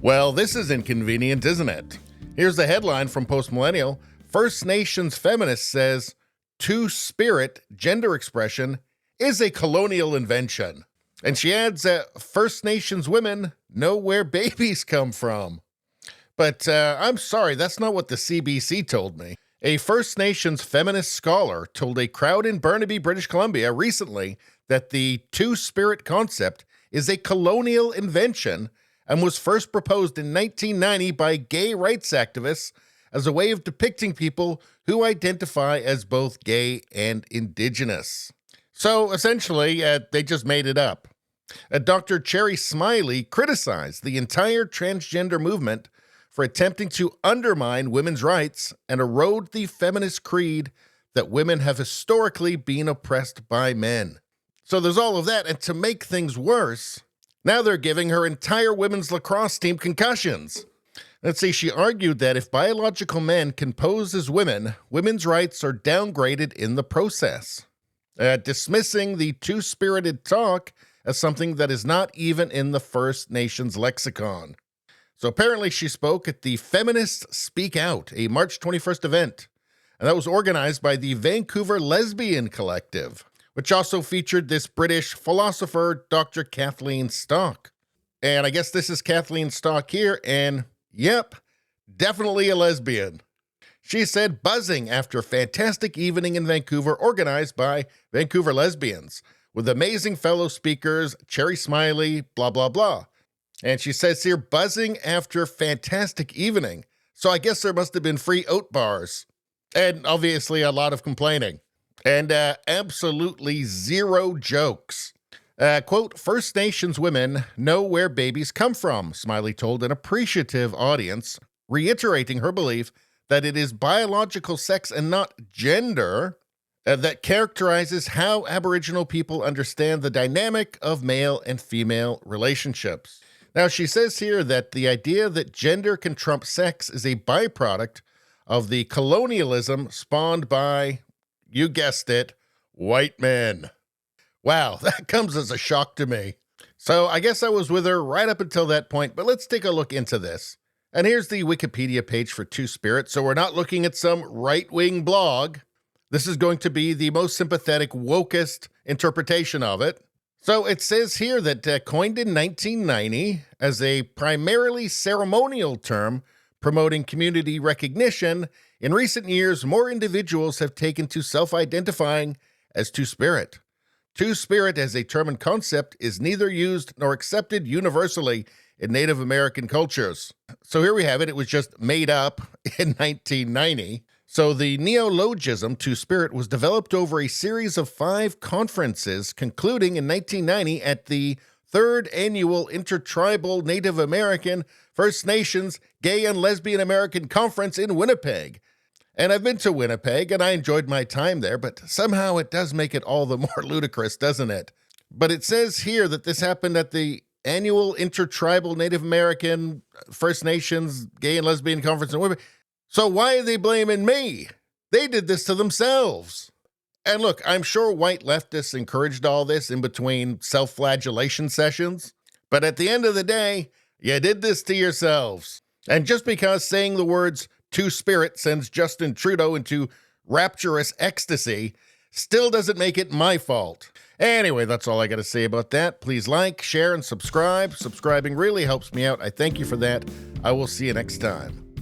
Well, this is inconvenient, isn't it? Here's the headline from Postmillennial. First Nations Feminist says, two-spirit gender expression is a colonial invention. And she adds that First Nations women know where babies come from. But I'm sorry, that's not what the CBC told me. A First Nations feminist scholar told a crowd in Burnaby, British Columbia recently that the two-spirit concept is a colonial invention and was first proposed in 1990 by gay rights activists as a way of depicting people who identify as both gay and Indigenous. So essentially, they just made it up. Dr. Cherry Smiley criticized the entire transgender movement for attempting to undermine women's rights and erode the feminist creed that women have historically been oppressed by men. So there's all of that, and to make things worse, now they're giving her entire women's lacrosse team concussions. Let's see, she argued that if biological men can pose as women, women's rights are downgraded in the process, dismissing the two-spirited talk as something that is not even in the First Nations lexicon. So apparently she spoke at the Feminists Speak Out, a March 21st event, and that was organized by the Vancouver Lesbian Collective, which also featured this British philosopher, Dr. Kathleen Stock. And I guess this is Kathleen Stock here, and yep, definitely a lesbian. She said, buzzing after a fantastic evening in Vancouver organized by Vancouver lesbians, with amazing fellow speakers, Cherry Smiley, blah, blah, blah. And she says here, buzzing after fantastic evening. So I guess there must have been free oat bars. And obviously a lot of complaining. And absolutely zero jokes. Quote, First Nations women know where babies come from, Smiley told an appreciative audience, reiterating her belief that it is biological sex and not gender that characterizes how Aboriginal people understand the dynamic of male and female relationships. Now, she says here that the idea that gender can trump sex is a byproduct of the colonialism spawned by, you guessed it, white men. Wow, that comes as a shock to me. So I guess I was with her right up until that point, but let's take a look into this. And here's the Wikipedia page for Two-Spirit, so we're not looking at some right-wing blog. This is going to be the most sympathetic, wokest interpretation of it. So it says here that coined in 1990 as a primarily ceremonial term promoting community recognition, in recent years, more individuals have taken to self-identifying as Two-Spirit. Two-Spirit as a term and concept is neither used nor accepted universally in Native American cultures. So here we have it. It was just made up in 1990. So the neologism Two-Spirit was developed over a series of 5 conferences, concluding in 1990 at the 3rd Annual Intertribal Native American First Nations Gay and Lesbian American Conference in Winnipeg. And I've been to Winnipeg, and I enjoyed my time there, but somehow it does make it all the more ludicrous, doesn't it? But it says here that this happened at the Annual Intertribal Native American First Nations Gay and Lesbian Conference in Winnipeg. So why are they blaming me? They did this to themselves. And look, I'm sure white leftists encouraged all this in between self-flagellation sessions. But at the end of the day, you did this to yourselves. And just because saying the words Two-Spirit sends Justin Trudeau into rapturous ecstasy still doesn't make it my fault. Anyway, that's all I got to say about that. Please like, share, and subscribe. Subscribing really helps me out. I thank you for that. I will see you next time.